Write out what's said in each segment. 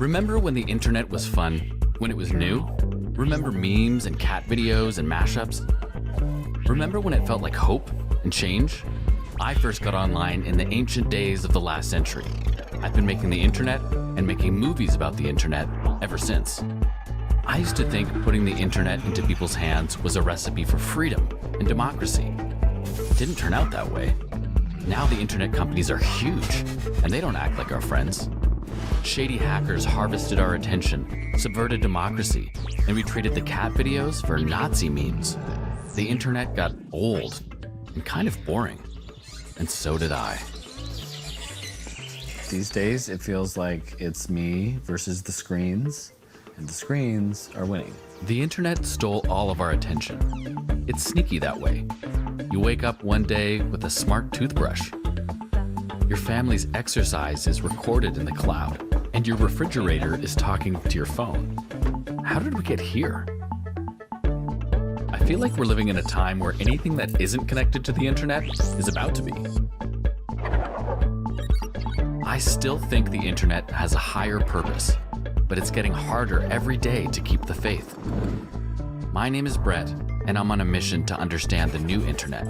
Remember when the internet was fun? When it was new? Remember memes and cat videos and mashups? Remember when it felt like hope and change? I first got online in the ancient days of the last century. I've been making the internet and making movies about the internet ever since. I used to think putting the internet into people's hands was a recipe for freedom and democracy. It didn't turn out that way. Now the internet companies are huge, and they don't act like our friends. Shady hackers harvested our attention, subverted democracy, and we traded the cat videos for Nazi memes. The internet got old and kind of boring, and so did I. These days, it feels like it's me versus the screens, and the screens are winning. The internet stole all of our attention. It's sneaky that way. You wake up one day with a smart toothbrush. Your family's exercise is recorded in the cloud, and your refrigerator is talking to your phone. How did we get here? I feel like we're living in a time where anything that isn't connected to the internet is about to be. I still think the internet has a higher purpose, but it's getting harder every day to keep the faith. My name is Brett, and I'm on a mission to understand the new internet.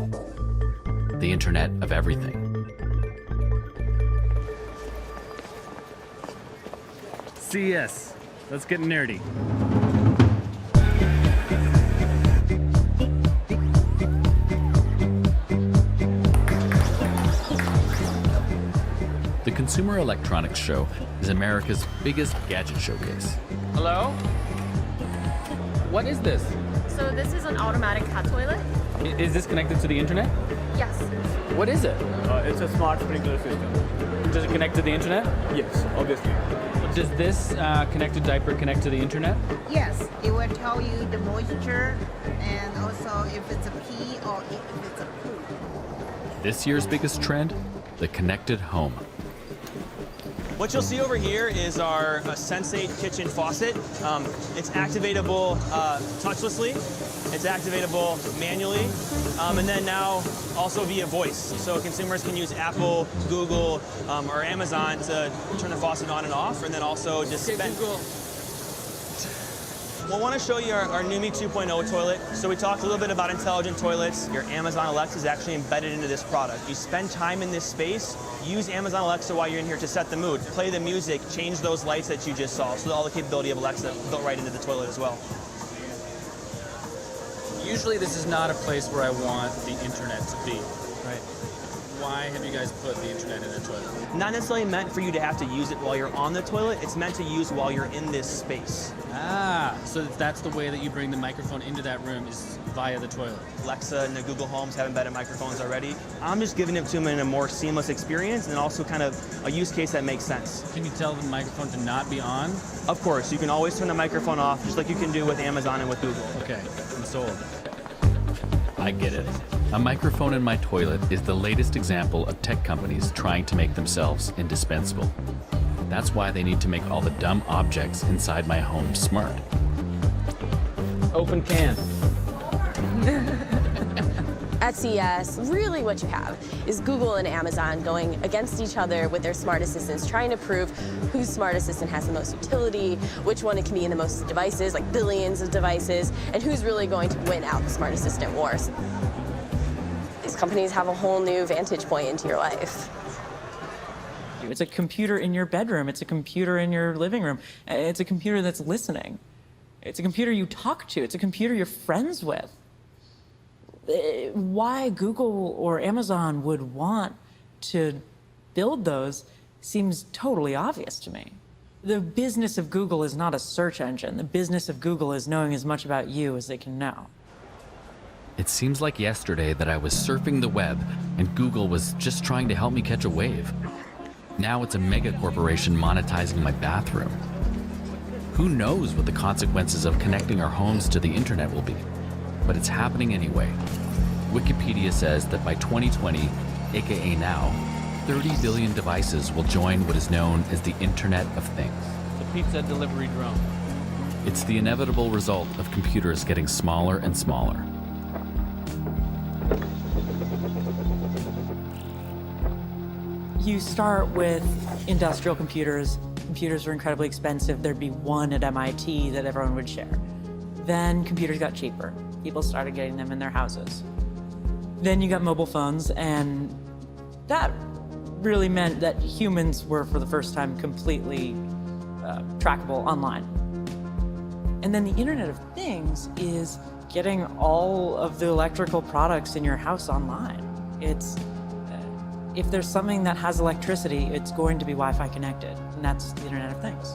The internet of everything. CS. Let's get nerdy. The Consumer Electronics Show is America's biggest gadget showcase. Hello? What is this? So this is an automatic cat toilet? Is this connected to the internet? Yes. What is it? It's a smart sprinkler system. Does it connect to the internet? Yes, obviously. Does this connected diaper connect to the internet? Yes, it will tell you the moisture and also if it's a pee or if it's a poop. This year's biggest trend, the connected home. What you'll see over here is our Sensate kitchen faucet. It's activatable touchlessly. It's activatable manually. And then now also via voice. So consumers can use Apple, Google, or Amazon to turn the faucet on and off, and then also just spend. Google. We'll want to show you our Numi 2.0 toilet. So we talked a little bit about intelligent toilets. Your Amazon Alexa is actually embedded into this product. You spend time in this space, use Amazon Alexa while you're in here to set the mood, play the music, change those lights that you just saw. So all the capability of Alexa built right into the toilet as well. Usually this is not a place where I want the internet to be, right? Why have you guys put the internet in the toilet? Not necessarily meant for you to have to use it while you're on the toilet. It's meant to use while you're in this space. Ah, so that's the way that you bring the microphone into that room is via the toilet. Alexa and the Google Homes have embedded microphones already. I'm just giving it to them in a more seamless experience and also kind of a use case that makes sense. Can you tell the microphone to not be on? Of course, you can always turn the microphone off, just like you can do with Amazon and with Google. Okay, I'm sold. I get it. A microphone in my toilet is the latest example of tech companies trying to make themselves indispensable. That's why they need to make all the dumb objects inside my home smart. Open can. At CES, really what you have is Google and Amazon going against each other with their smart assistants, trying to prove whose smart assistant has the most utility, which one it can be in the most devices, like billions of devices, and who's really going to win out the smart assistant wars. These companies have a whole new vantage point into your life. It's a computer in your bedroom. It's a computer in your living room. It's a computer that's listening. It's a computer you talk to. It's a computer you're friends with. Why Google or Amazon would want to build those seems totally obvious to me. The business of Google is not a search engine. The business of Google is knowing as much about you as they can know. It seems like yesterday that I was surfing the web and Google was just trying to help me catch a wave. Now it's a mega corporation monetizing my bathroom. Who knows what the consequences of connecting our homes to the internet will be? But it's happening anyway. Wikipedia says that by 2020, aka now, 30 billion devices will join what is known as the Internet of Things. The pizza delivery drone. It's the inevitable result of computers getting smaller and smaller. You start with industrial computers, Computers were incredibly expensive. There'd be one at MIT that everyone would share. Then computers got cheaper. People started getting them in their houses. Then you got mobile phones, and that really meant that humans were, for the first time, completely trackable online. And then the Internet of Things is getting all of the electrical products in your house online. It's, if there's something that has electricity, it's going to be Wi-Fi connected, and that's the Internet of Things.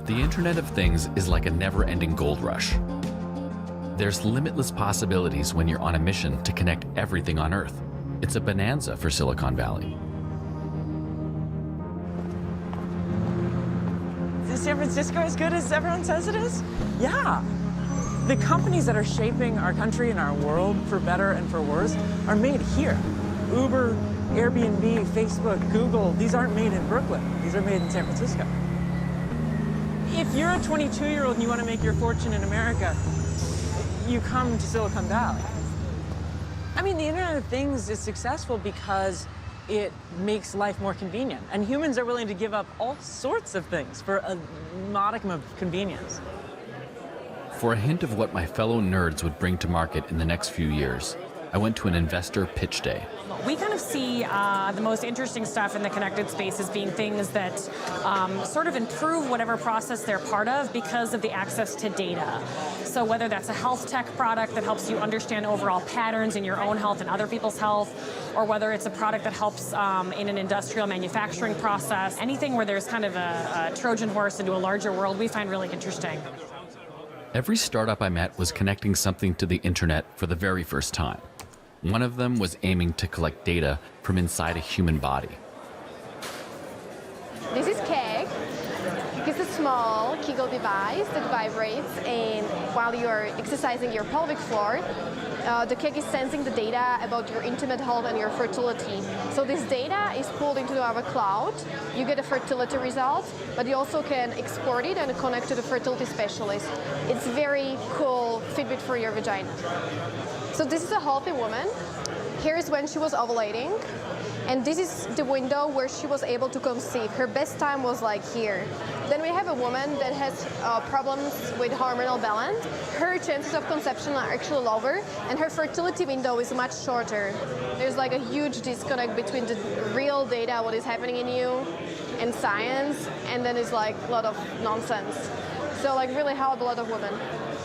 The Internet of Things is like a never-ending gold rush. There's limitless possibilities when you're on a mission to connect everything on Earth. It's a bonanza for Silicon Valley. Is San Francisco as good as everyone says it is? Yeah. The companies that are shaping our country and our world for better and for worse are made here. Uber, Airbnb, Facebook, Google, these aren't made in Brooklyn. These are made in San Francisco. If you're a 22-year-old and you want to make your fortune in America, you come to Silicon Valley. I mean, the Internet of Things is successful because it makes life more convenient. And humans are willing to give up all sorts of things for a modicum of convenience. For a hint of what my fellow nerds would bring to market in the next few years, I went to an investor pitch day. We kind of see the most interesting stuff in the connected space as being things that sort of improve whatever process they're part of because of the access to data. So whether that's a health tech product that helps you understand overall patterns in your own health and other people's health, or whether it's a product that helps in an industrial manufacturing process, anything where there's kind of a Trojan horse into a larger world, we find really interesting. Every startup I met was connecting something to the internet for the very first time. One of them was aiming to collect data from inside a human body. This is Keg. It's a small Kegel device that vibrates, and while you're exercising your pelvic floor, the Keg is sensing the data about your intimate health and your fertility. So this data is pulled into our cloud. You get a fertility result, but you also can export it and connect to the fertility specialist. It's very cool Fitbit for your vagina. So this is a healthy woman. Here's when she was ovulating. And this is the window where she was able to conceive. Her best time was like here. Then we have a woman that has problems with hormonal balance. Her chances of conception are actually lower, and her fertility window is much shorter. There's like a huge disconnect between the real data, what is happening in you, and science, and then it's like a lot of nonsense. So like really help a lot of women.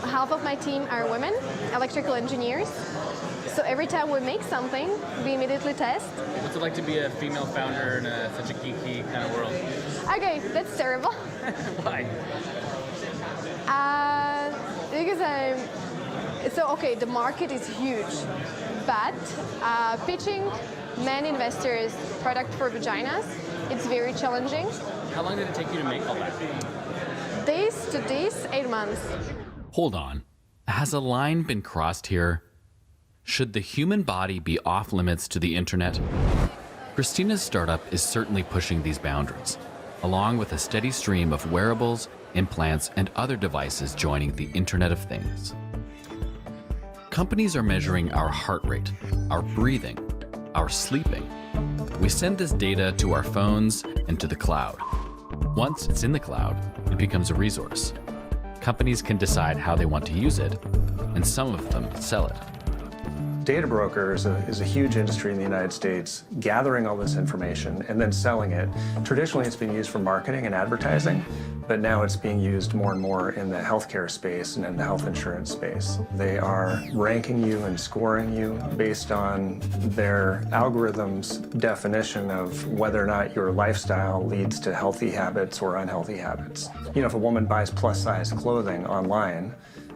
Half of my team are women, electrical engineers. So every time we make something, we immediately test. What's it like to be a female founder in such a geeky kind of world? Okay, that's terrible. Why? Because okay, the market is huge, but pitching men investors product for vaginas, it's very challenging. How long did it take you to make all that? This to this, 8 months. Hold on. Has a line been crossed here? Should the human body be off limits to the internet? Christina's startup is certainly pushing these boundaries, along with a steady stream of wearables, implants, and other devices joining the Internet of Things. Companies are measuring our heart rate, our breathing, our sleeping. We send this data to our phones and to the cloud. Once it's in the cloud, it becomes a resource. Companies can decide how they want to use it, and some of them sell it. Data broker is a huge industry in the United States, gathering all this information and then selling it. Traditionally, it's been used for marketing and advertising, but now it's being used more and more in the healthcare space and in the health insurance space. They are ranking you and scoring you based on their algorithm's definition of whether or not your lifestyle leads to healthy habits or unhealthy habits. You know, if a woman buys plus-size clothing online,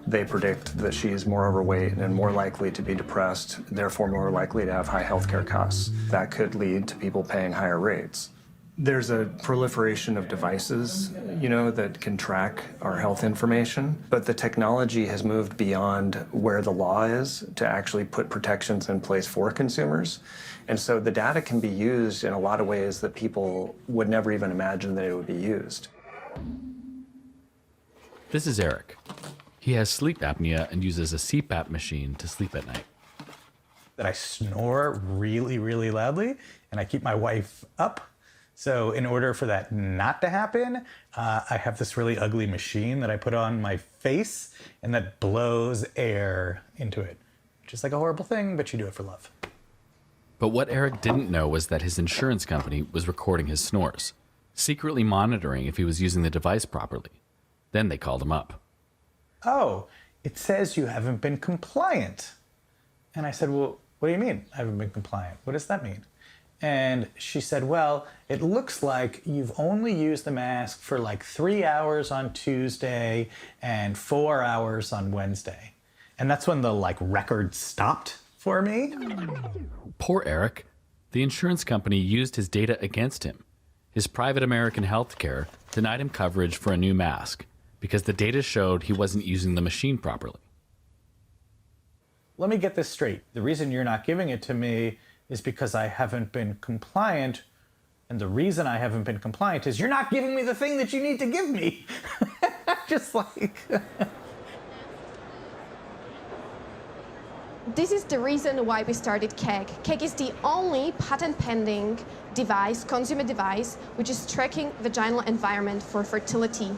they predict that she is more overweight and more likely to be depressed, therefore more likely to have high healthcare costs. That could lead to people paying higher rates. There's a proliferation of devices, you know, that can track our health information, but the technology has moved beyond where the law is to actually put protections in place for consumers. And so the data can be used in a lot of ways that people would never even imagine that it would be used. This is Eric. He has sleep apnea and uses a CPAP machine to sleep at night. That I snore really, really loudly, and I keep my wife up So in order for that not to happen, I have this really ugly machine that I put on my face and that blows air into it. Which is like a horrible thing, but you do it for love. But what Eric didn't know was that his insurance company was recording his snores, secretly monitoring if he was using the device properly. Then they called him up. Oh, it says you haven't been compliant. And I said, well, what do you mean I haven't been compliant? What does that mean? And she said, well, it looks like you've only used the mask for like 3 hours on Tuesday and 4 hours on Wednesday. And that's when the record stopped for me. Poor Eric. The insurance company used his data against him. His private American healthcare denied him coverage for a new mask because the data showed he wasn't using the machine properly. Let me get this straight. The reason you're not giving it to me is because I haven't been compliant. And the reason I haven't been compliant is you're not giving me the thing that you need to give me. Just like... This is the reason why we started KEG. KEG is the only patent-pending device, consumer device, which is tracking vaginal environment for fertility.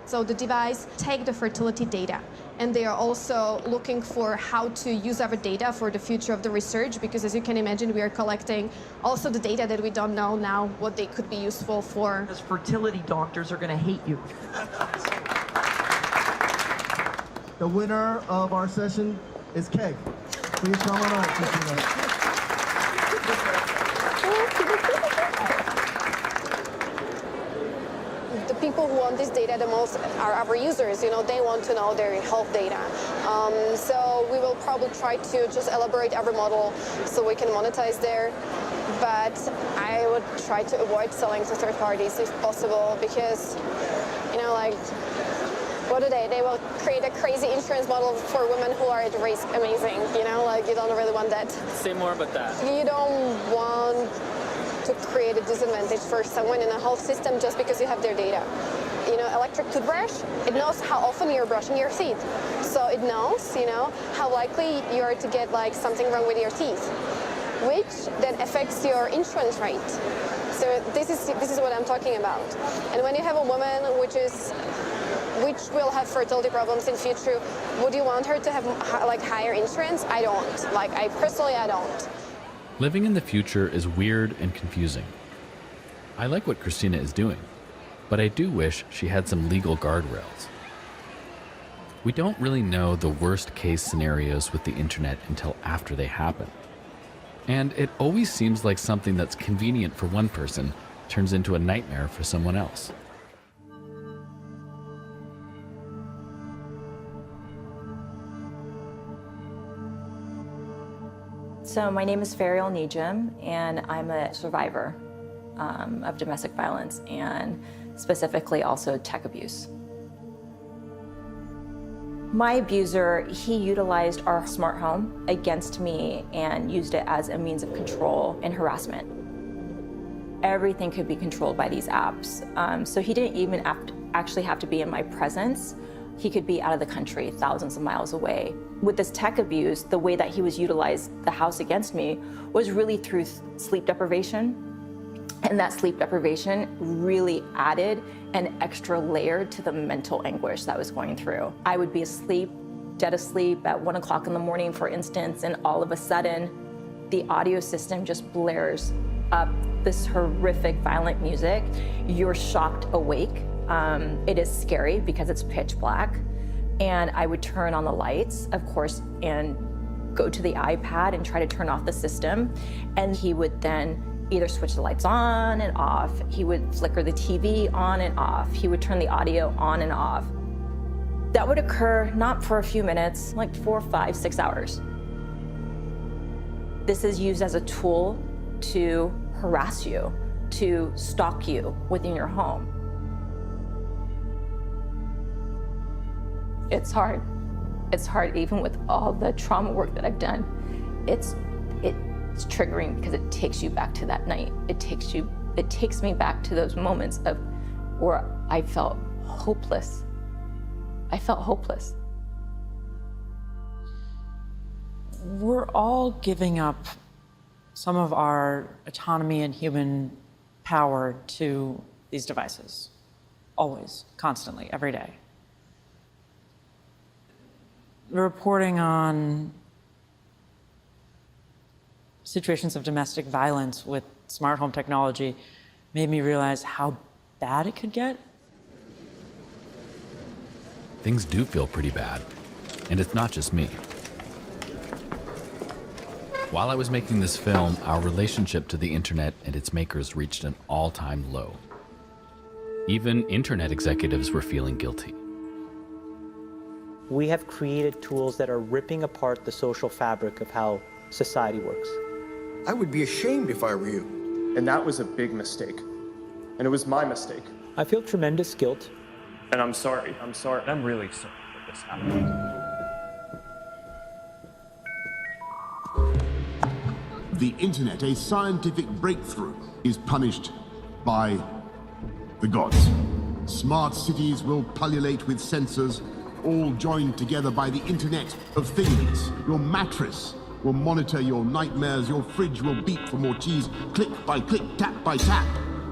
So the device takes the fertility data, and they are also looking for how to use our data for the future of the research, because as you can imagine, we are collecting also the data that we don't know now what they could be useful for. Because fertility doctors are going to hate you. The winner of our session is KEG. Please come on up, Christina. The people who want this data the most are our users. You know, they want to know their health data. So we will probably try to just elaborate our model so we can monetize there. But I would try to avoid selling to third parties if possible, because, you know, what do they will create a crazy insurance model for women who are at risk. Amazing, you know, you don't really want that. Say more about that. You don't want to create a disadvantage for someone in a health system just because you have their data. You know, electric toothbrush, it knows how often you're brushing your teeth. So it knows, you know, how likely you are to get something wrong with your teeth, which then affects your insurance rate. So this is what I'm talking about. And when you have a woman which will have fertility problems in future, would you want her to have higher insurance? I don't. I don't. Living in the future is weird and confusing. I like what Christina is doing, but I do wish she had some legal guardrails. We don't really know the worst case scenarios with the internet until after they happen. And it always seems like something that's convenient for one person turns into a nightmare for someone else. So my name is Fariel Nejim, and I'm a survivor of domestic violence, and specifically also tech abuse. My abuser, he utilized our smart home against me and used it as a means of control and harassment. Everything could be controlled by these apps. So he didn't even actually have to be in my presence. He could be out of the country, thousands of miles away. With this tech abuse, the way that he was utilized the house against me was really through sleep deprivation. And that sleep deprivation really added an extra layer to the mental anguish that I was going through. I would be asleep, dead asleep at 1 o'clock in the morning, for instance, and all of a sudden, the audio system just blares up this horrific, violent music. You're shocked awake. It is scary because it's pitch black. And I would turn on the lights, of course, and go to the iPad and try to turn off the system. And he would then either switch the lights on and off. He would flicker the TV on and off. He would turn the audio on and off. That would occur not for a few minutes, like 4, 5, 6 hours. This is used as a tool to harass you, to stalk you within your home. It's hard. It's hard even with all the trauma work that I've done. It's triggering because it takes you back to that night. It takes me back to those moments of where I felt hopeless. I felt hopeless. We're all giving up some of our autonomy and human power to these devices. Always, constantly, every day. Reporting on situations of domestic violence with smart home technology made me realize how bad it could get. Things do feel pretty bad, and it's not just me. While I was making this film, our relationship to the internet and its makers reached an all-time low. Even internet executives were feeling guilty. We have created tools that are ripping apart the social fabric of how society works. I would be ashamed if I were you. And that was a big mistake. And it was my mistake. I feel tremendous guilt. And I'm sorry. I'm really sorry that this happened. The internet, a scientific breakthrough, is punished by the gods. Smart cities will pullulate with sensors, all joined together by the Internet of Things. Your mattress will monitor your nightmares, your fridge will beep for more cheese, click by click, tap by tap.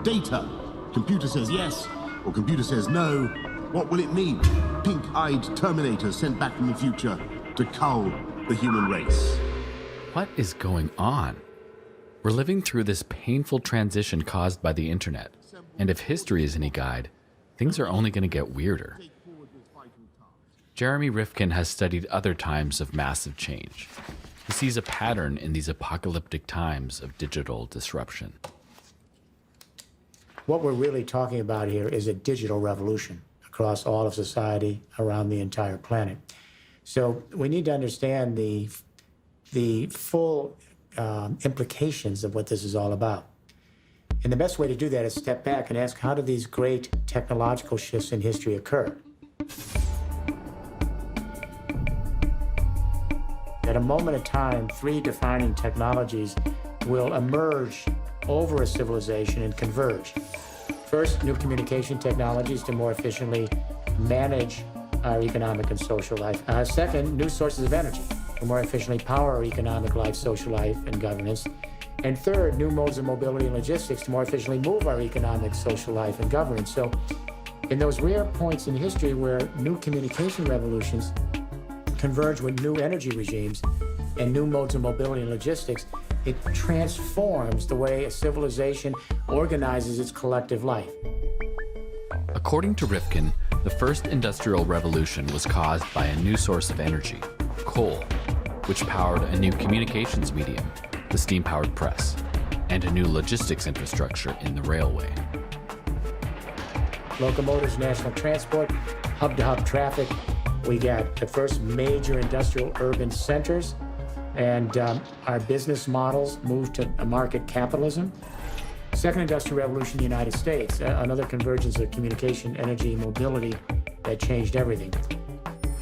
Data. Computer says yes, or computer says no. What will it mean? Pink-eyed Terminator sent back from the future to cull the human race. What is going on? We're living through this painful transition caused by the internet. And if history is any guide, things are only going to get weirder. Jeremy Rifkin has studied other times of massive change. He sees a pattern in these apocalyptic times of digital disruption. What we're really talking about here is a digital revolution across all of society, around the entire planet. So we need to understand the full implications of what this is all about. And the best way to do that is step back and ask, how do these great technological shifts in history occur? At a moment in time, three defining technologies will emerge over a civilization and converge. First, new communication technologies to more efficiently manage our economic and social life. Second, new sources of energy to more efficiently power our economic life, social life, and governance. And third, new modes of mobility and logistics to more efficiently move our economic, social life, and governance. So in those rare points in history where new communication revolutions converge with new energy regimes and new modes of mobility and logistics, it transforms the way a civilization organizes its collective life. According to Rifkin, the first industrial revolution was caused by a new source of energy, coal, which powered a new communications medium, the steam-powered press, and a new logistics infrastructure in the railway. Locomotives, national transport, hub-to-hub traffic. We got the first major industrial urban centers, and our business models moved to a market capitalism. Second industrial revolution in the United States, another convergence of communication, energy, mobility that changed everything.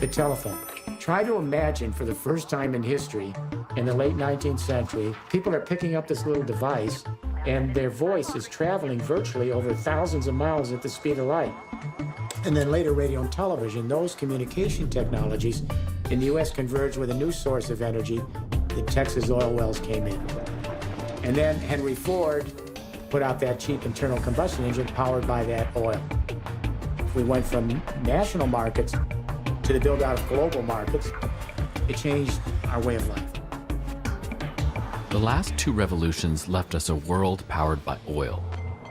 The telephone. Try to imagine for the first time in history, in the late 19th century, people are picking up this little device and their voice is traveling virtually over thousands of miles at the speed of light. And then later radio and television, those communication technologies in the US converged with a new source of energy. The Texas oil wells came in. And then Henry Ford put out that cheap internal combustion engine powered by that oil. We went from national markets to the build out of global markets. It changed our way of life. The last two revolutions left us a world powered by oil.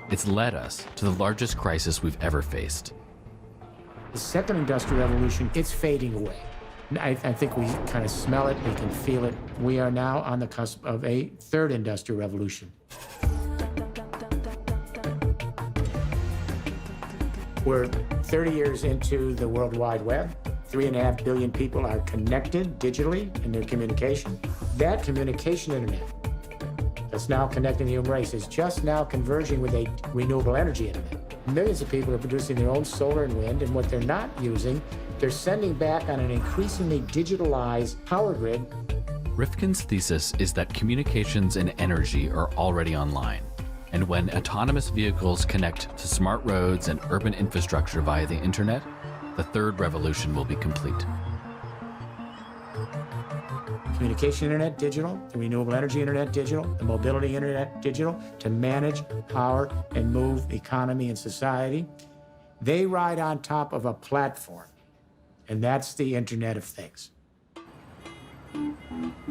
It's led us to the largest crisis we've ever faced. The second industrial revolution, it's fading away. I think we kind of smell it, we can feel it. We are now on the cusp of a third industrial revolution. We're 30 years into the World Wide Web. 3.5 billion people are connected digitally in their communication. That communication internet that's now connecting the human race is just now converging with a renewable energy internet. Millions of people are producing their own solar and wind, and what they're not using, they're sending back on an increasingly digitalized power grid. Rifkin's thesis is that communications and energy are already online. And when autonomous vehicles connect to smart roads and urban infrastructure via the internet, the third revolution will be complete. communication internet digital, the renewable energy internet digital, the mobility internet digital, to manage, power, and move the economy and society. They ride on top of a platform, and that's the Internet of Things.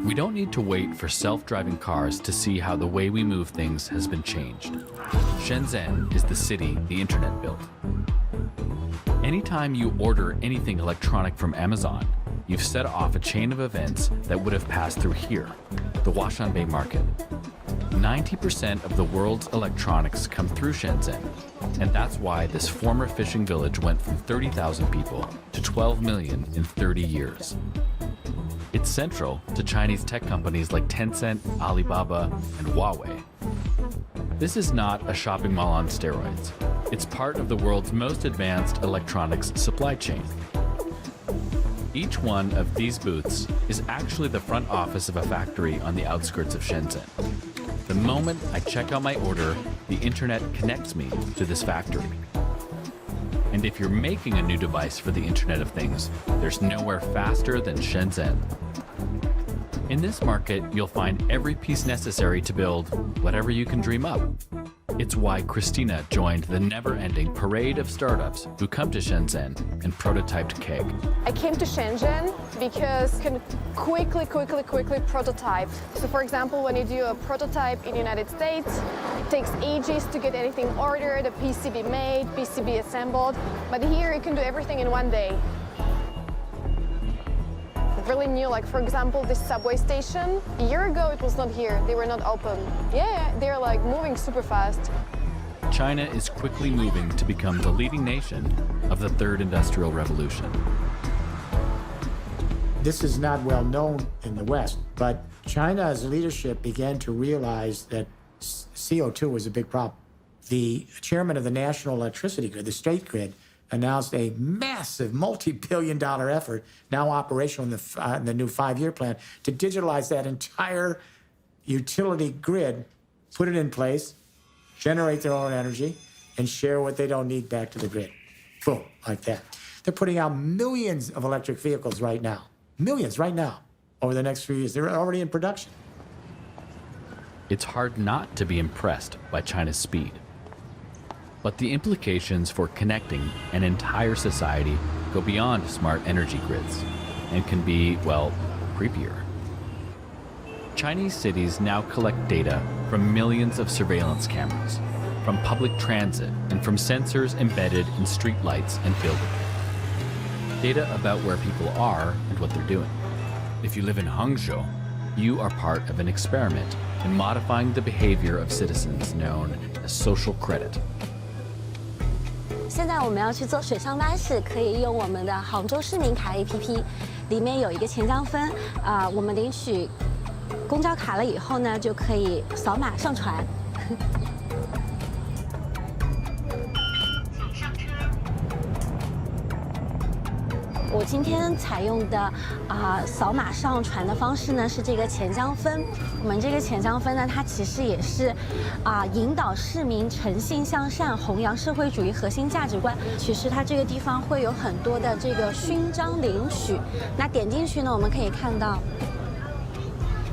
We don't need to wait for self-driving cars to see how the way we move things has been changed. Shenzhen is the city the internet built. Anytime you order anything electronic from Amazon, you've set off a chain of events that would have passed through here, the Washanbei market. 90% of the world's electronics come through Shenzhen, and that's why this former fishing village went from 30,000 people to 12 million in 30 years. It's central to Chinese tech companies like Tencent, Alibaba, and Huawei. This is not a shopping mall on steroids. It's part of the world's most advanced electronics supply chain. Each one of these booths is actually the front office of a factory on the outskirts of Shenzhen. The moment I check out my order, the internet connects me to this factory. And if you're making a new device for the Internet of Things, there's nowhere faster than Shenzhen. In this market, you'll find every piece necessary to build whatever you can dream up. It's why Christina joined the never-ending parade of startups who come to Shenzhen and prototyped Keg. I came to Shenzhen because you can quickly prototype. So for example, when you do a prototype in the United States, it takes ages to get anything ordered, a PCB made, PCB assembled. But here you can do everything in one day. Really new, like for example, this subway station. A year ago it was not here, they were not open. Yeah, they're like moving super fast. China is quickly moving to become the leading nation of the third industrial revolution. This is not well known in the West, but China's leadership began to realize that CO2 was a big problem. The chairman of the National Electricity Grid, the state grid, announced a massive multi-billion-dollar effort, now operational in the new 5-year plan, to digitalize that entire utility grid, put it in place, generate their own energy, and share what they don't need back to the grid. Boom, like that. They're putting out millions of electric vehicles right now. Millions right now, over the next few years. They're already in production. It's hard not to be impressed by China's speed. But the implications for connecting an entire society go beyond smart energy grids and can be, well, creepier. Chinese cities now collect data from millions of surveillance cameras, from public transit, and from sensors embedded in streetlights and buildings. Data about where people are and what they're doing. If you live in Hangzhou, you are part of an experiment in modifying the behavior of citizens known as social credit. 现在我们要去坐水上巴士，可以用我们的杭州市民卡 APP， 里面有一个钱江分，我们领取公交卡了以后呢，就可以扫码上船。我今天采用的扫码上传的方式呢是这个钱江分。我们这个钱江分呢，它其实也是引导市民诚信向善，弘扬社会主义核心价值观。其实它这个地方会有很多的这个勋章领取。那点进去呢，我们可以看到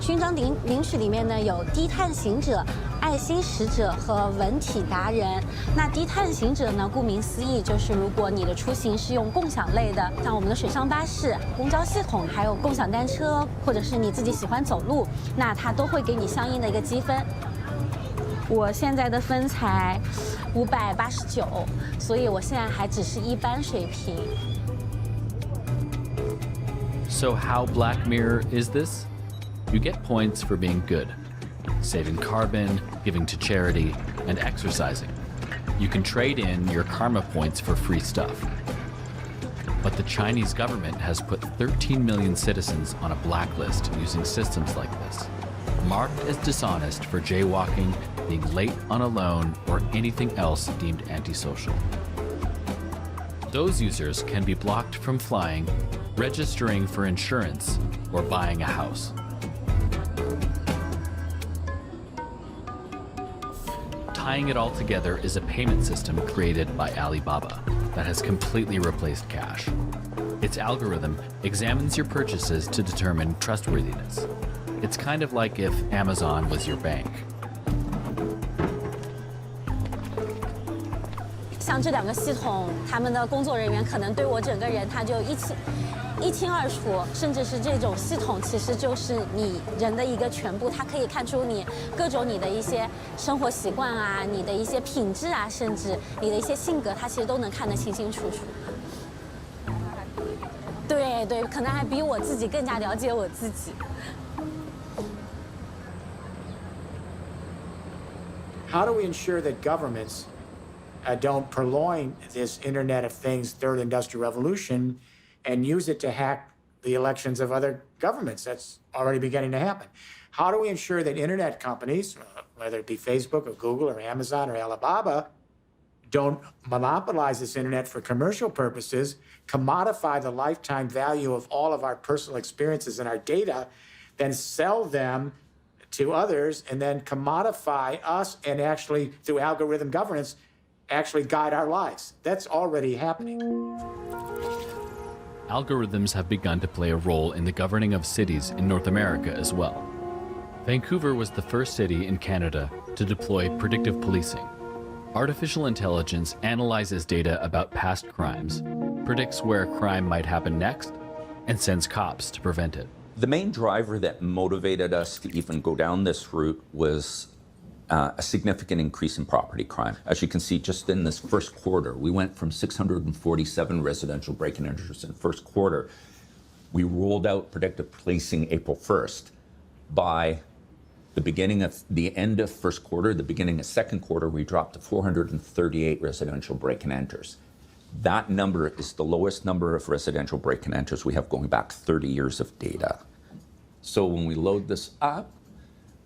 勋章领取里面呢有低碳行者、爱心使者和文体达人。那低碳行者呢，顾名思义，就是如果你的出行是用共享类的，像我们的水上巴士、公交系统，还有共享单车，或者是你自己喜欢走路，那它都会给你相应的一个积分。我现在的分才589，所以我现在还只是一般水平。So how Black Mirror is this? You get points for being good, saving carbon, giving to charity, and exercising. You can trade in your karma points for free stuff. But the Chinese government has put 13 million citizens on a blacklist using systems like this, marked as dishonest for jaywalking, being late on a loan, or anything else deemed antisocial. Those users can be blocked from flying, registering for insurance, or buying a house. Tying it all together is a payment system created by Alibaba that has completely replaced cash. Its algorithm examines your purchases to determine trustworthiness. It's kind of like if Amazon was your bank. 像这两个系统，他们的工作人员可能对我整个人他就一清二楚，甚至是这种系统其实就是你人的一个全部，它可以看出你各种你的一些生活习惯啊，你的一些品质啊，甚至你的一些性格，它其实都能看得清清楚楚。对对，可能还比我自己更加了解我自己。How do we ensure that governments don't purloin this Internet of Things third industrial revolution and use it to hack the elections of other governments? That's already beginning to happen. How do we ensure that Internet companies, whether it be Facebook or Google or Amazon or Alibaba, don't monopolize this Internet for commercial purposes, commodify the lifetime value of all of our personal experiences and our data, then sell them to others, and then commodify us and actually, through algorithm governance, actually guide our lives? That's already happening. Algorithms have begun to play a role in the governing of cities in North America as well. Vancouver was the first city in Canada to deploy predictive policing. Artificial intelligence analyzes data about past crimes, predicts where crime might happen next, and sends cops to prevent it. The main driver that motivated us to even go down this route was a significant increase in property crime. As you can see, just in this first quarter, we went from 647 residential break-in enters in the first quarter. We rolled out predictive policing April 1st. By the end of first quarter, the beginning of second quarter, we dropped to 438 residential break-in enters. That number is the lowest number of residential break-in enters we have going back 30 years of data. So when we load this up,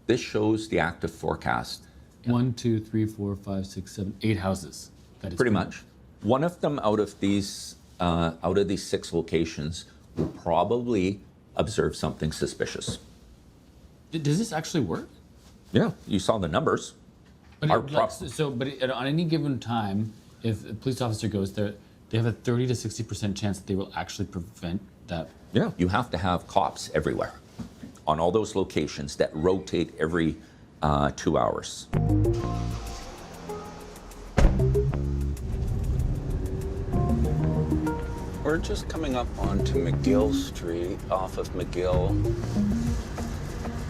this shows the active forecast. 1, 2, 3, 4, 5, 6, 7, 8 houses. That is pretty much. One of them out of these 6 locations will probably observe something suspicious. Does this actually work? Yeah, you saw the numbers. But on any given time, if a police officer goes there, they have a 30 to 60% chance that they will actually prevent that. Yeah, you have to have cops everywhere on all those locations that rotate every 2 hours. We're just coming up onto McGill Street off of McGill.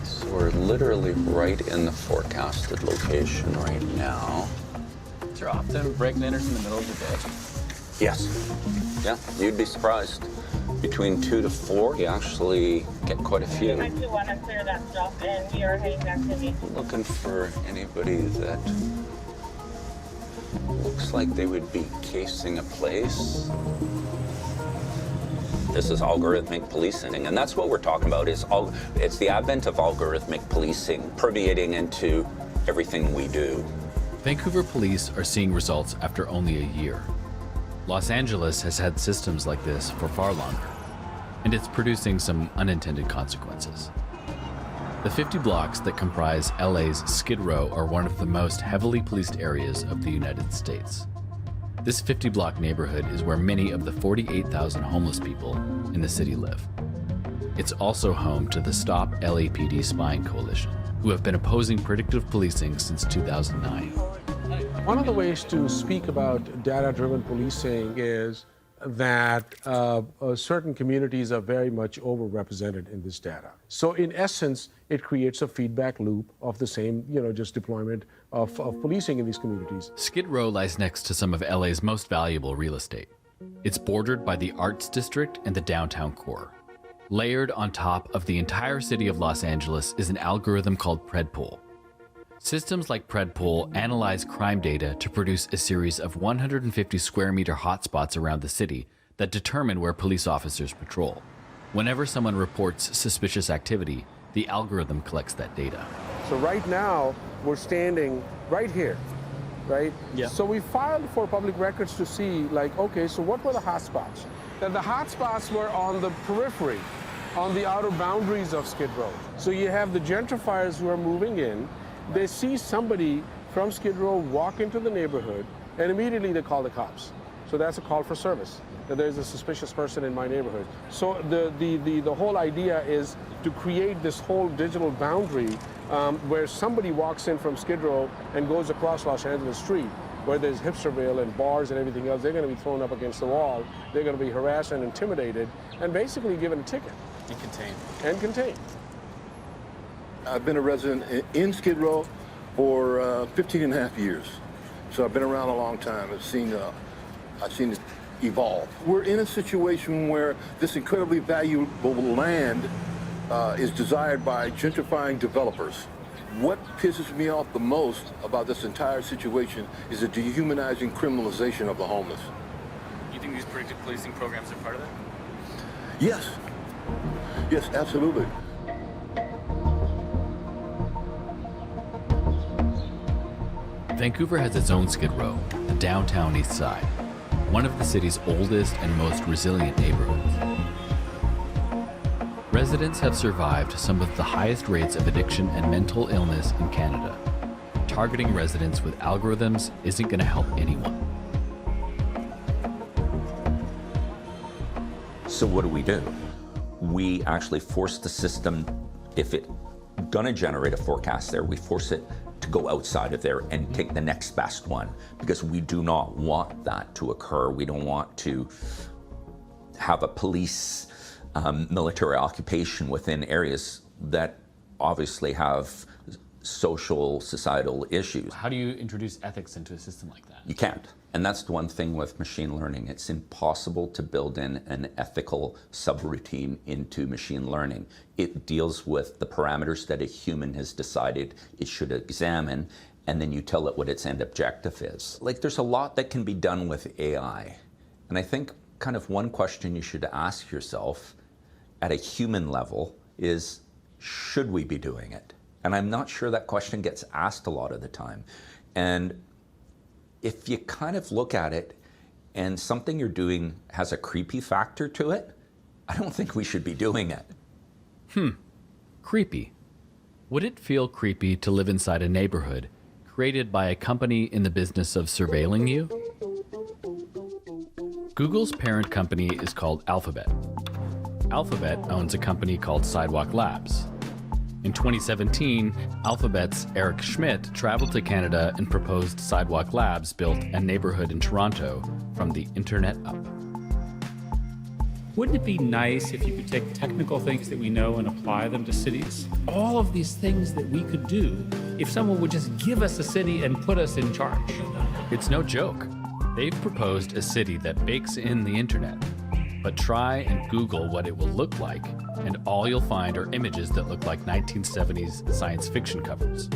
So we're literally right in the forecasted location right now. Is there often break-in enters in the middle of the day? Yes. Yeah, you'd be surprised. Between 2 to 4, you actually get quite a few. I do want to clear that stuff, and we are heading back to me. Looking for anybody that looks like they would be casing a place. This is algorithmic policing, and that's what we're talking about. It's the advent of algorithmic policing permeating into everything we do. Vancouver police are seeing results after only a year. Los Angeles has had systems like this for far longer, and it's producing some unintended consequences. The 50 blocks that comprise LA's Skid Row are one of the most heavily policed areas of the United States. This 50-block neighborhood is where many of the 48,000 homeless people in the city live. It's also home to the Stop LAPD Spying Coalition, who have been opposing predictive policing since 2009. One of the ways to speak about data-driven policing is that certain communities are very much overrepresented in this data. So in essence, it creates a feedback loop of the same, just deployment of policing in these communities. Skid Row lies next to some of LA's most valuable real estate. It's bordered by the Arts District and the downtown core. Layered on top of the entire city of Los Angeles is an algorithm called Predpol. Systems like Predpol analyze crime data to produce a series of 150 square meter hotspots around the city that determine where police officers patrol. Whenever someone reports suspicious activity, the algorithm collects that data. So right now, we're standing right here, right? Yeah. So we filed for public records to see, okay, so what were the hotspots? That the hotspots were on the periphery, on the outer boundaries of Skid Row. So you have the gentrifiers who are moving in. They see somebody from Skid Row walk into the neighborhood, and immediately they call the cops. So that's a call for service, that there's a suspicious person in my neighborhood. So the whole idea is to create this whole digital boundary where somebody walks in from Skid Row and goes across Los Angeles Street, where there's Hipsterville and bars and everything else. They're going to be thrown up against the wall. They're going to be harassed and intimidated and basically given a ticket. And contained. And contained. I've been a resident in Skid Row for 15 and a half years. So I've been around a long time. I've seen it evolve. We're in a situation where this incredibly valuable land is desired by gentrifying developers. What pisses me off the most about this entire situation is the dehumanizing criminalization of the homeless. You think these predictive policing programs are part of that? Yes. Yes, absolutely. Vancouver has its own Skid Row, the downtown east side, one of the city's oldest and most resilient neighborhoods. Residents have survived some of the highest rates of addiction and mental illness in Canada. Targeting residents with algorithms isn't going to help anyone. So what do? We actually force the system, if it's gonna generate a forecast there, we force it to go outside of there and take the next best one, because we do not want that to occur. We don't want to have a police military occupation within areas that obviously have social, societal issues. How do you introduce ethics into a system like that? You can't. And that's the one thing with machine learning. It's impossible to build in an ethical subroutine into machine learning. It deals with the parameters that a human has decided it should examine, and then you tell it what its end objective is. Like, there's a lot that can be done with AI. And I think kind of one question you should ask yourself at a human level is, should we be doing it? And I'm not sure that question gets asked a lot of the time. And if you kind of look at it and something you're doing has a creepy factor to it, I don't think we should be doing it. Creepy. Would it feel creepy to live inside a neighborhood created by a company in the business of surveilling you? Google's parent company is called Alphabet. Alphabet owns a company called Sidewalk Labs. In 2017, Alphabet's Eric Schmidt traveled to Canada and proposed Sidewalk Labs built a neighborhood in Toronto from the internet up. Wouldn't it be nice if you could take technical things that we know and apply them to cities? All of these things that we could do if someone would just give us a city and put us in charge. It's no joke. They've proposed a city that bakes in the internet. But try and Google what it will look like, and all you'll find are images that look like 1970s science fiction covers.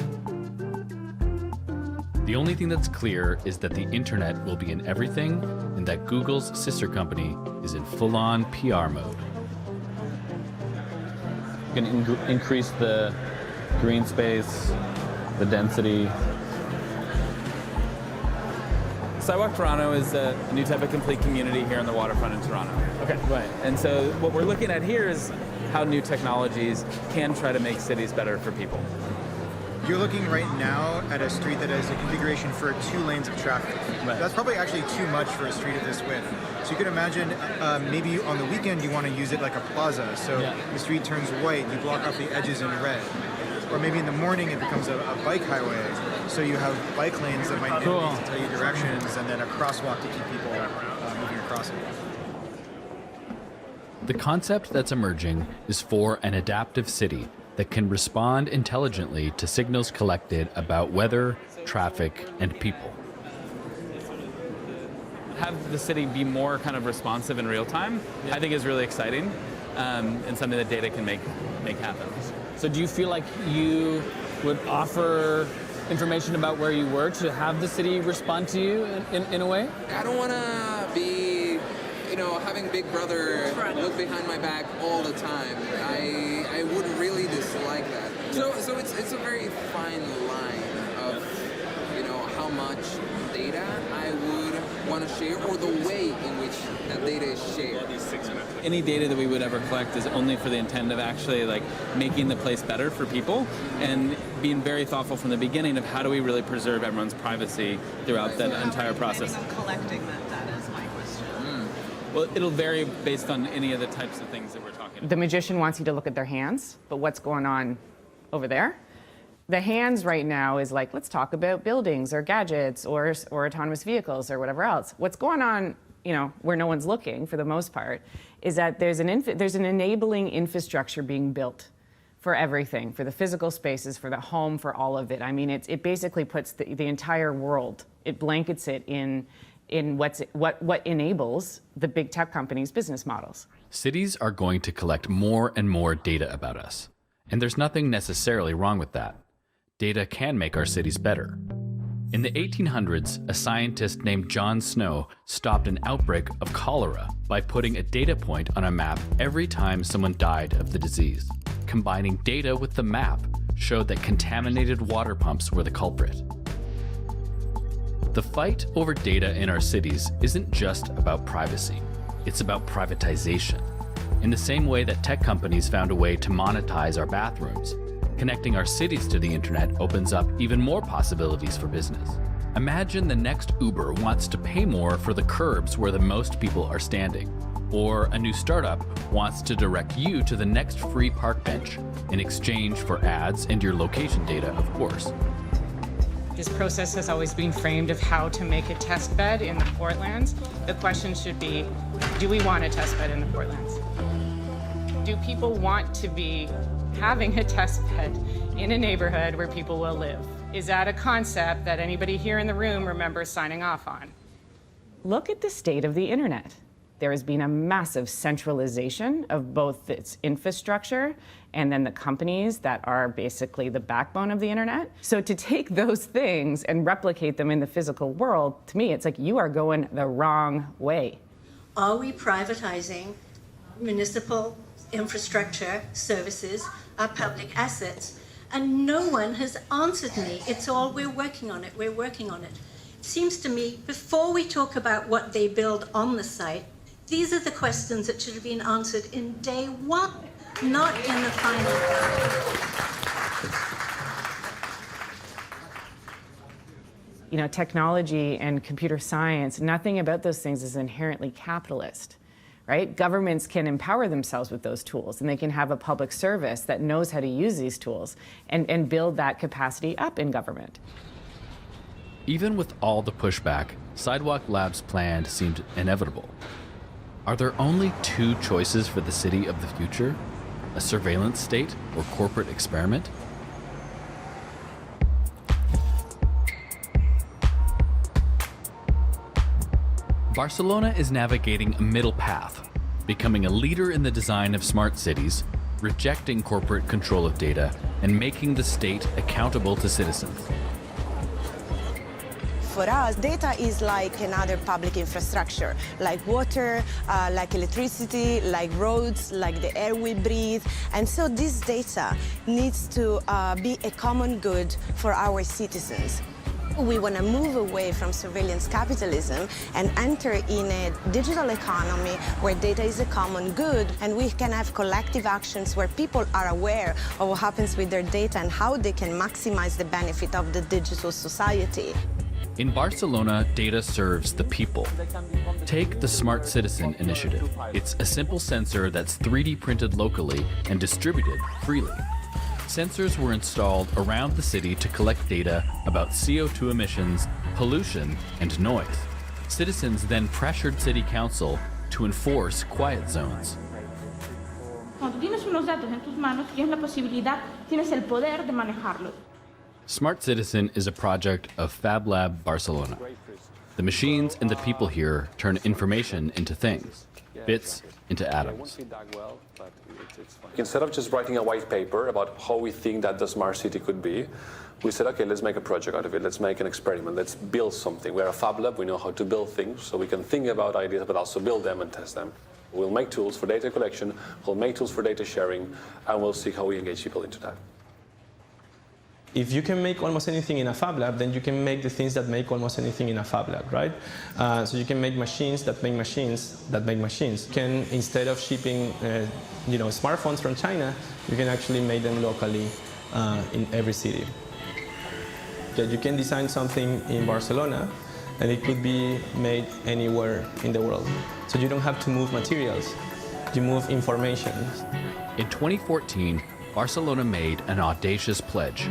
The only thing that's clear is that the internet will be in everything, and that Google's sister company is in full-on PR mode. You can increase the green space, the density. Sidewalk Toronto is a new type of complete community here on the waterfront in Toronto. Okay. Right. And so what we're looking at here is how new technologies can try to make cities better for people. You're looking right now at a street that has a configuration for 2 lanes of traffic. Right. That's probably actually too much for a street of this width. So you can imagine maybe on the weekend you want to use it like a plaza. So the street turns white, you block off the edges in red. Or maybe in the morning it becomes a bike highway. So you have bike lanes that might indicate to tell you directions, and then a crosswalk to keep people moving across it. The concept that's emerging is for an adaptive city that can respond intelligently to signals collected about weather, traffic, and people. Have the city be more kind of responsive in real time, I think is really exciting, and something that data can make happen. So do you feel like you would offer information about where you were to have the city respond to you in a way? I don't want to be, having Big Brother look behind my back all the time. I would really dislike that. So it's a very fine line of, how much data I would want to share, or the way in which that data is shared. Any data that we would ever collect is only for the intent of actually making the place better for people, and being very thoughtful from the beginning of how do we really preserve everyone's privacy throughout that entire process. Collecting that data is my Well, it'll vary based on any of the types of things that we're talking about. The magician wants you to look at their hands, but what's going on over there? The hands right now is like, let's talk about buildings or gadgets or autonomous vehicles or whatever else. What's going on, you know, where no one's looking for the most part, is that there's an enabling infrastructure being built for everything, for the physical spaces, for the home, for all of it. I mean, it basically puts the entire world, it blankets it in what enables the big tech companies' business models. Cities are going to collect more and more data about us, and there's nothing necessarily wrong with that. Data can make our cities better. In the 1800s, a scientist named John Snow stopped an outbreak of cholera by putting a data point on a map every time someone died of the disease. Combining data with the map showed that contaminated water pumps were the culprit. The fight over data in our cities isn't just about privacy, it's about privatization. In the same way that tech companies found a way to monetize our bathrooms, connecting our cities to the internet opens up even more possibilities for business. Imagine the next Uber wants to pay more for the curbs where the most people are standing, or a new startup wants to direct you to the next free park bench in exchange for ads and your location data, of course. This process has always been framed of how to make a test bed in the Portlands. The question should be, do we want a test bed in the Portlands? Do people want to be having a test bed in a neighborhood where people will live? Is that a concept that anybody here in the room remembers signing off on? Look at the state of the internet. There has been a massive centralization of both its infrastructure and then the companies that are basically the backbone of the internet. So to take those things and replicate them in the physical world, to me, it's like you are going the wrong way. Are we privatizing municipal infrastructure services, our public assets? And no one has answered me. It's all, we're working on it, we're working on it. It seems to me, before we talk about what they build on the site, these are the questions that should have been answered in day one, not in the final You know, technology and computer science, nothing about those things is inherently capitalist, right? Governments can empower themselves with those tools, and they can have a public service that knows how to use these tools and build that capacity up in government. Even with all the pushback, Sidewalk Lab's plan seemed inevitable. Are there only two choices for the city of the future? A surveillance state or corporate experiment? Barcelona is navigating a middle path, becoming a leader in the design of smart cities, rejecting corporate control of data, and making the state accountable to citizens. For us, data is like another public infrastructure, like water, like electricity, like roads, like the air we breathe. And so this data needs to be a common good for our citizens. We want to move away from surveillance capitalism and enter in a digital economy where data is a common good, and we can have collective actions where people are aware of what happens with their data and how they can maximize the benefit of the digital society. In Barcelona, data serves the people. Take the Smart Citizen initiative. It's a simple sensor that's 3D printed locally and distributed freely. Sensors were installed around the city to collect data about CO2 emissions, pollution, and noise. Citizens then pressured City Council to enforce quiet zones. Cuando tienes unos datos en tus manos, tienes la posibilidad, tienes el poder de manejarlos. Smart Citizen is a project of Fab Lab Barcelona. The machines and the people here turn information into things, bits into atoms. Instead of just writing a white paper about how we think that the smart city could be, we said, okay, let's make a project out of it. Let's make an experiment. Let's build something. We're a Fab Lab. We know how to build things, so we can think about ideas, but also build them and test them. We'll make tools for data collection. We'll make tools for data sharing, and we'll see how we engage people into that. If you can make almost anything in a Fab Lab, then you can make the things that make almost anything in a Fab Lab, right? So you can make machines that make machines that make machines. You can, instead of shipping smartphones from China, you can actually make them locally in every city. You can design something in Barcelona and it could be made anywhere in the world. So you don't have to move materials, you move information. In 2014, Barcelona made an audacious pledge.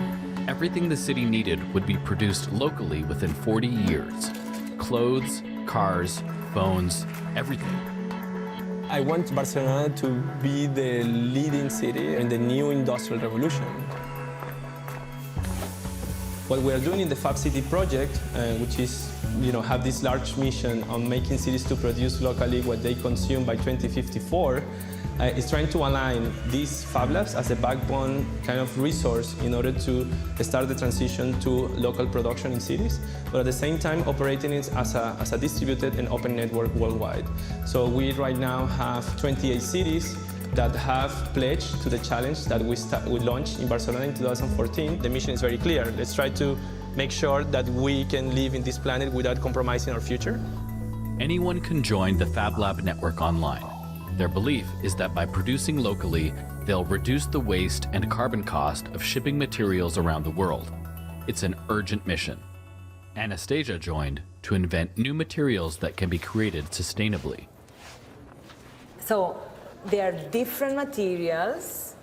Everything the city needed would be produced locally within 40 years. Clothes, cars, phones, everything. I want Barcelona to be the leading city in the new industrial revolution. What we are doing in the Fab City project, which is, have this large mission on making cities to produce locally what they consume by 2054, is trying to align these Fab Labs as a backbone kind of resource in order to start the transition to local production in cities, but at the same time operating it as a distributed and open network worldwide. So we right now have 28 cities that have pledged to the challenge that we launched in Barcelona in 2014. The mission is very clear. Let's try to make sure that we can live in this planet without compromising our future. Anyone can join the Fab Lab network online. Their belief is that by producing locally, they'll reduce the waste and carbon cost of shipping materials around the world. It's an urgent mission. Anastasia joined to invent new materials that can be created sustainably. So there are different materials,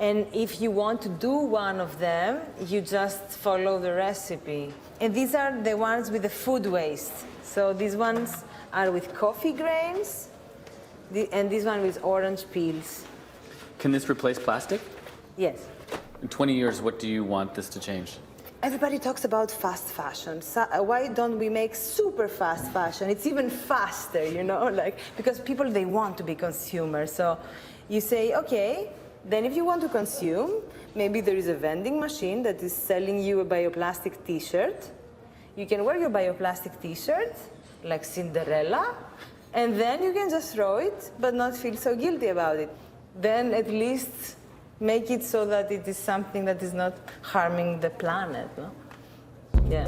and if you want to do one of them, you just follow the recipe. And these are the ones with the food waste. So these ones are with coffee grains, and this one with orange peels. Can this replace plastic? Yes. In 20 years, what do you want this to change? Everybody talks about fast fashion. So why don't we make super fast fashion? It's even faster, because people, they want to be consumers. So you say, okay, then if you want to consume, maybe there is a vending machine that is selling you a bioplastic t-shirt. You can wear your bioplastic t-shirt, like Cinderella, and then you can just throw it, but not feel so guilty about it. Then at least make it so that it is something that is not harming the planet, no? Yeah.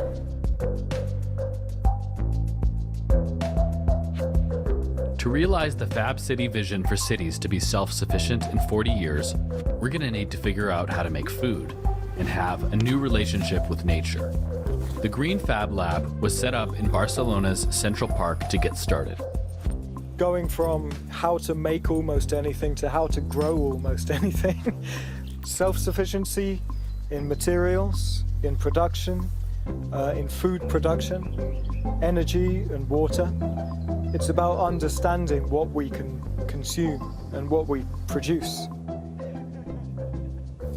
To realize the Fab City vision for cities to be self-sufficient in 40 years, we're gonna need to figure out how to make food and have a new relationship with nature. The Green Fab Lab was set up in Barcelona's Central Park to get started. Going from how to make almost anything to how to grow almost anything. Self-sufficiency in materials, in production, in food production, energy and water. It's about understanding what we can consume and what we produce.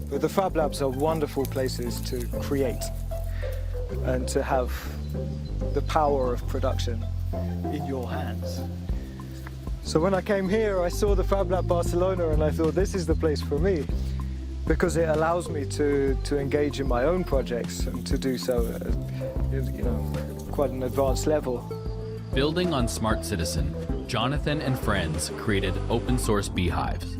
But the Fab Labs are wonderful places to create and to have the power of production in your hands. So when I came here, I saw the Fab Lab Barcelona and I thought, this is the place for me, because it allows me to engage in my own projects and to do so at quite an advanced level. Building on Smart Citizen, Jonathan and friends created open source beehives.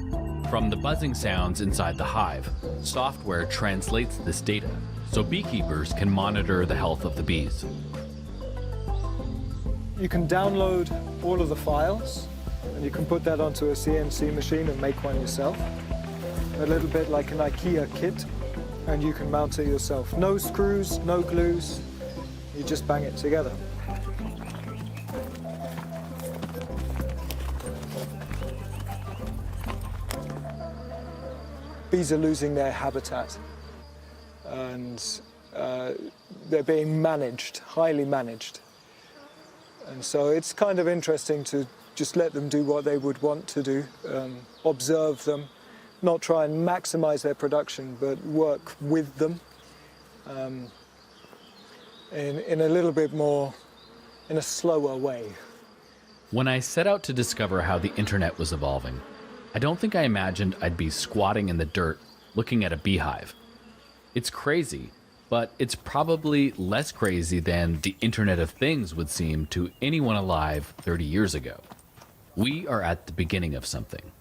From the buzzing sounds inside the hive, software translates this data so beekeepers can monitor the health of the bees. You can download all of the files and you can put that onto a CNC machine and make one yourself. A little bit like an IKEA kit, and you can mount it yourself. No screws, no glues, you just bang it together. Bees are losing their habitat, and they're being managed, highly managed. And so it's kind of interesting to just let them do what they would want to do, observe them, not try and maximize their production, but work with them in a little bit more, in a slower way. When I set out to discover how the internet was evolving, I don't think I imagined I'd be squatting in the dirt looking at a beehive. It's crazy, but it's probably less crazy than the Internet of Things would seem to anyone alive 30 years ago. We are at the beginning of something.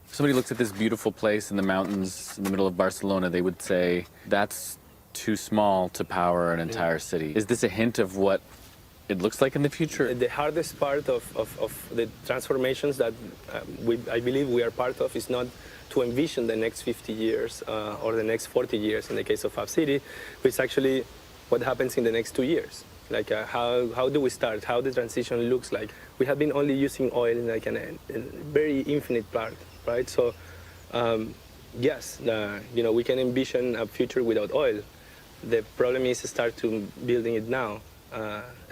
If somebody looks at this beautiful place in the mountains in the middle of Barcelona, they would say, that's too small to power an entire city. Is this a hint of what it looks like in the future? The hardest part of the transformations that I believe we are part of is not to envision the next 50 years or the next 40 years in the case of Fab City, but it's actually what happens in the next 2 years. Like how do we start? How the transition looks like? We have been only using oil in like a very infinite part, right? So yes, we can envision a future without oil. The problem is to start to building it now,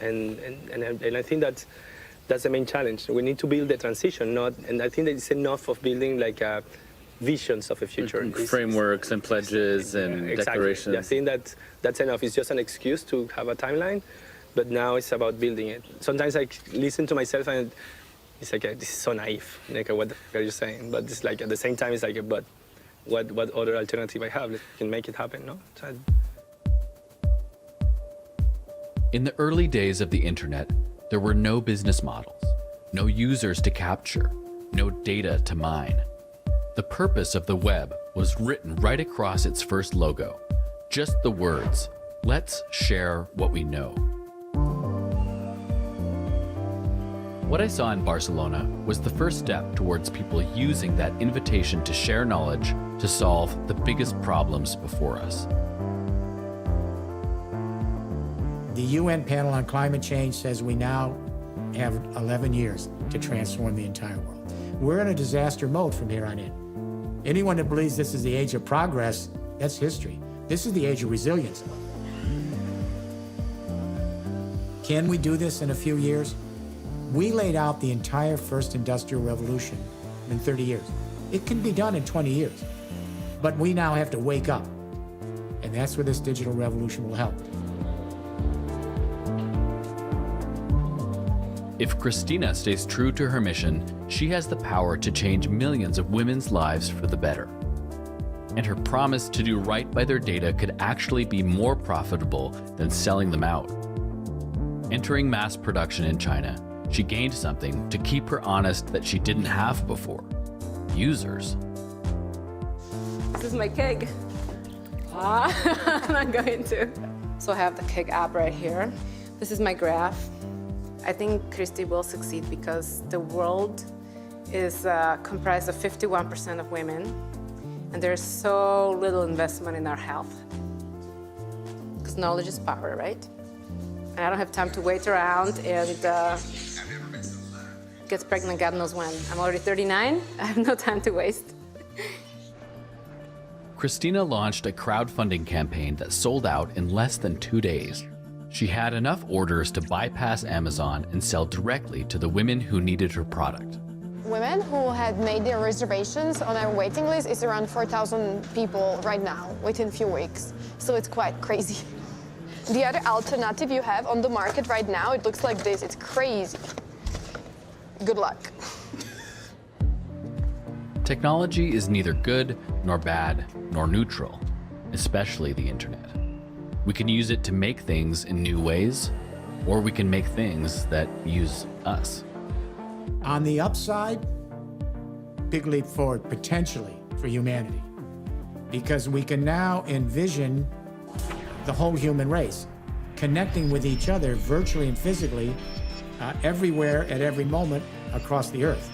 and I think that's the main challenge. We need to build the transition, and I think that it's enough of building like visions of a future. Frameworks and pledges and exactly. declarations. Yeah, I think that's enough. It's just an excuse to have a timeline, but now it's about building it. Sometimes I listen to myself and it's like, this is so naive. Like, what the f are you saying? But it's like, at the same time, it's like, but what other alternative I have that can make it happen, no? So In the early days of the internet, there were no business models, no users to capture, no data to mine. The purpose of the web was written right across its first logo. Just the words, let's share what we know. What I saw in Barcelona was the first step towards people using that invitation to share knowledge to solve the biggest problems before us. The UN panel on climate change says we now have 11 years to transform the entire world. We're in a disaster mode from here on in. Anyone that believes this is the age of progress, that's history. This is the age of resilience. Can we do this in a few years? We laid out the entire first industrial revolution in 30 years. It can be done in 20 years, but we now have to wake up. And that's where this digital revolution will help. If Christina stays true to her mission, she has the power to change millions of women's lives for the better. And her promise to do right by their data could actually be more profitable than selling them out. Entering mass production in China, she gained something to keep her honest that she didn't have before: users. This is my keg. I'm not going to. So I have the keg app right here. This is my graph. I think Christy will succeed because the world is comprised of 51% of women, and there's so little investment in our health. Because knowledge is power, right? And I don't have time to wait around and gets pregnant God knows when. I'm already 39, I have no time to waste. Christina launched a crowdfunding campaign that sold out in less than 2 days. She had enough orders to bypass Amazon and sell directly to the women who needed her product. Women who had made their reservations on our waiting list is around 4,000 people right now, within a few weeks. So it's quite crazy. The other alternative you have on the market right now, it looks like this. It's crazy. Good luck. Technology is neither good nor bad nor neutral, especially the internet. We can use it to make things in new ways, or we can make things that use us. On the upside, big leap forward potentially for humanity, because we can now envision the whole human race connecting with each other virtually and physically everywhere at every moment across the earth.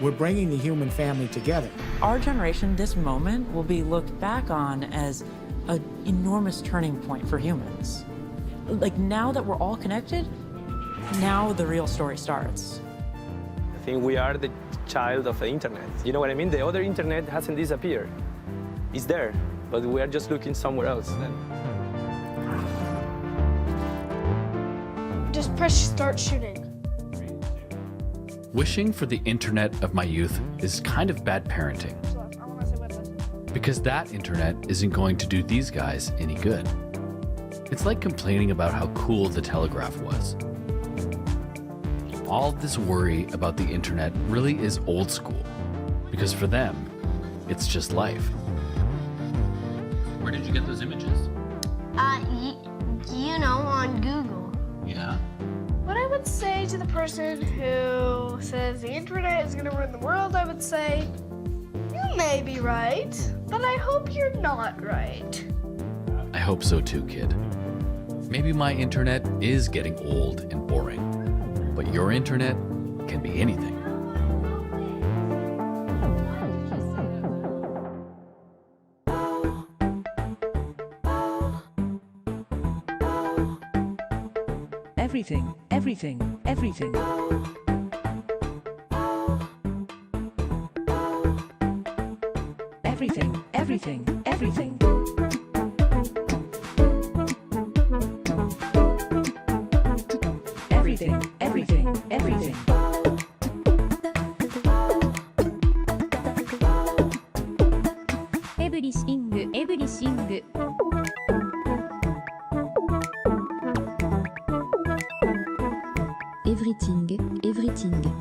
We're bringing the human family together. Our generation, this moment, will be looked back on as an enormous turning point for humans. Like, now that we're all connected, now the real story starts. I think we are the child of the internet. You know what I mean? The other internet hasn't disappeared. It's there, but we are just looking somewhere else. Just press start shooting. Wishing for the internet of my youth is kind of bad parenting, because that internet isn't going to do these guys any good. It's like complaining about how cool the telegraph was. All this worry about the internet really is old school, because for them, it's just life. Where did you get those images? On Google. Yeah? What I would say to the person who says the internet is going to ruin the world, I would say, you may be right, but I hope you're not right. I hope so too, kid. Maybe my internet is getting old and boring, but your internet can be anything. everything, everything, everything. Everything, everything, everything. Everything, everything, everything. Everything, everything. Everything, everything.